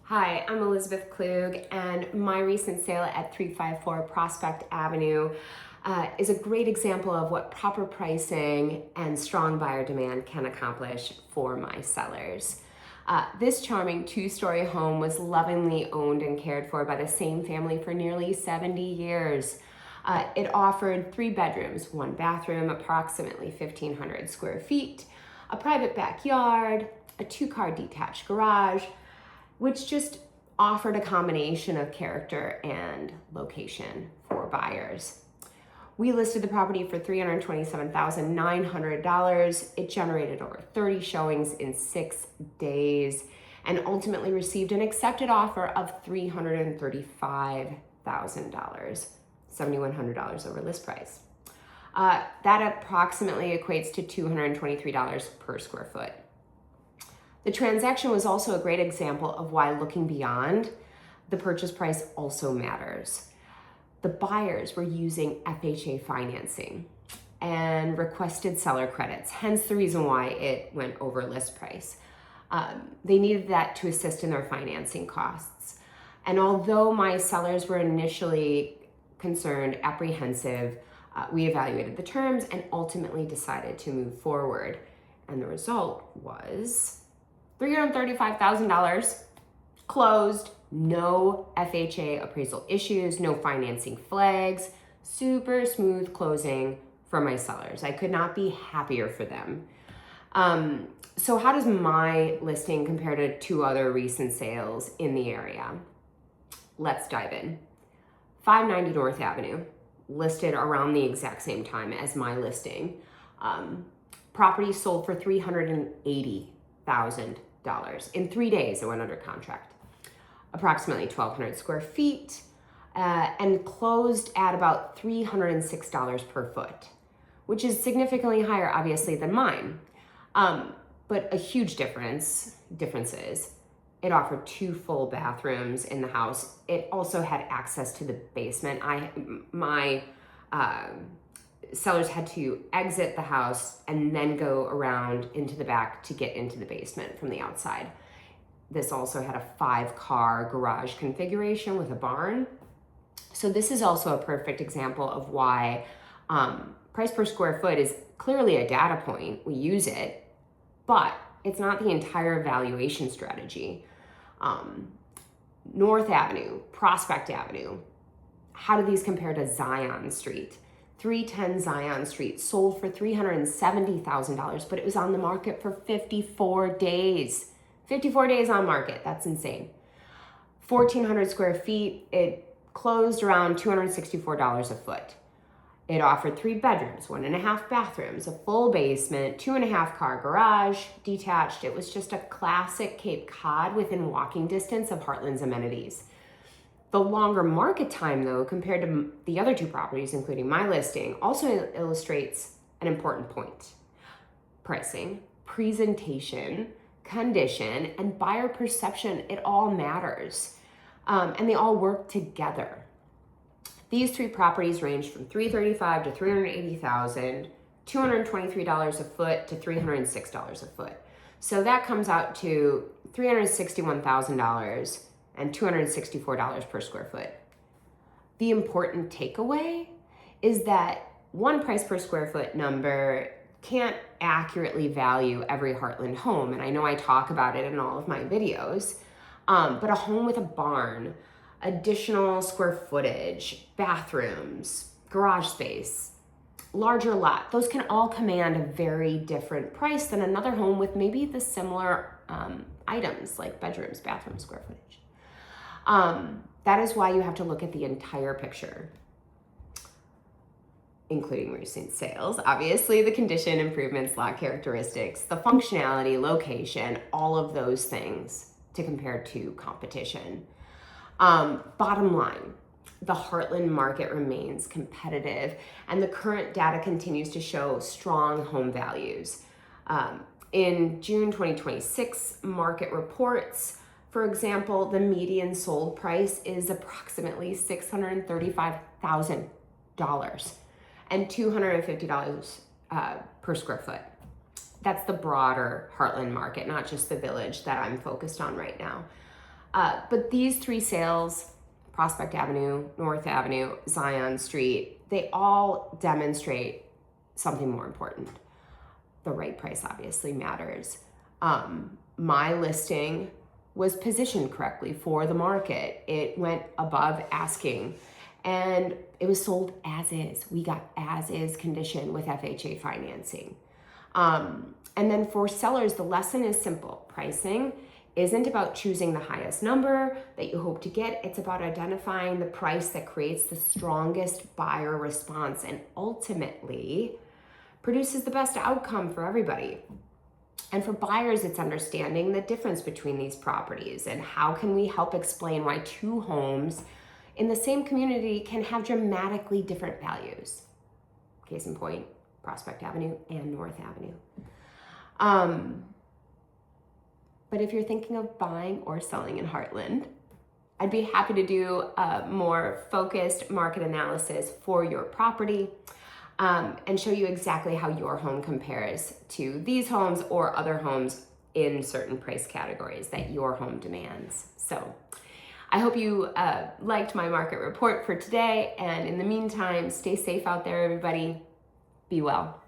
Hi, I'm Elizabeth Klug, and my recent sale at 354 Prospect Avenue is a great example of what proper pricing and strong buyer demand can accomplish for my sellers. This charming two-story home was lovingly owned and cared for by the same family for nearly 70 years. It offered 3 bedrooms, 1 bathroom, approximately 1,500 square feet, a private backyard, a 2-car detached garage, which just offered a combination of character and location for buyers. We listed the property for $327,900. It generated over 30 showings in 6 days and ultimately received an accepted offer of $335,000, $7,100 over list price. That approximately equates to $223 per square foot. The transaction was also a great example of why looking beyond the purchase price also matters. The buyers were using FHA financing and requested seller credits, hence the reason why it went over list price. They needed that to assist in their financing costs. And although my sellers were initially concerned, apprehensive, we evaluated the terms and ultimately decided to move forward. And the result was $335,000 closed, no FHA appraisal issues, no financing flags, super smooth closing for my sellers. I could not be happier for them. So how does my listing compare to 2 other recent sales in the area? Let's dive in. 590 North Avenue, listed around the exact same time as my listing. Property sold for $380,000. In 3 days, it went under contract. Approximately 1,200 square feet and closed at about $306 per foot, which is significantly higher, obviously, than mine. But a huge difference is it offered 2 full bathrooms in the house. It also had access to the basement. My sellers had to exit the house and then go around into the back to get into the basement from the outside. This also had a 5-car garage configuration with a barn. So this is also a perfect example of why price per square foot is clearly a data point. We use it, but it's not the entire valuation strategy. North Avenue, Prospect Avenue, how do these compare to Zion Street? 310 Zion Street sold for $370,000, but it was on the market for 54 days. 54 days on market, that's insane. 1,400 square feet, it closed around $264 a foot. It offered 3 bedrooms, 1.5 bathrooms, a full basement, 2.5-car garage, detached. It was just a classic Cape Cod within walking distance of Hartland's amenities. The longer market time, though, compared to the other 2 properties, including my listing, also illustrates an important point. Pricing, presentation, condition, and buyer perception, it all matters. And they all work together. These 3 properties range from $335,000 to $380,000, $223 a foot to $306 a foot. So that comes out to $361,000 and $264 per square foot. The important takeaway is that one price per square foot number can't accurately value every Hartland home, and I know I talk about it in all of my videos, but a home with a barn, additional square footage, bathrooms, garage space, larger lot, those can all command a very different price than another home with maybe the similar items like bedrooms, bathrooms, square footage. That is why you have to look at the entire picture, including recent sales, obviously the condition, improvements, lot characteristics, the functionality, location, all of those things to compare to competition. Bottom line, the Hartland market remains competitive and the current data continues to show strong home values. In June 2026 market reports, for example, the median sold price is approximately $635,000 and $250 per square foot. That's the broader Hartland market, not just the village that I'm focused on right now. But these three sales, Prospect Avenue, North Avenue, Zion Street, they all demonstrate something more important. The right price obviously matters. My listing was positioned correctly for the market. It went above asking and it was sold as is. We got as is condition with FHA financing. And then for sellers, the lesson is simple. Pricing isn't about choosing the highest number that you hope to get. It's about identifying the price that creates the strongest buyer response and ultimately produces the best outcome for everybody. And for buyers, it's understanding the difference between these properties and how can we help explain why two homes in the same community can have dramatically different values. Case in point, Prospect Avenue and North Avenue. But if you're thinking of buying or selling in Hartland, I'd be happy to do a more focused market analysis for your property and show you exactly how your home compares to these homes or other homes in certain price categories that your home demands. So I hope you liked my market report for today. And in the meantime, stay safe out there, everybody. Be well.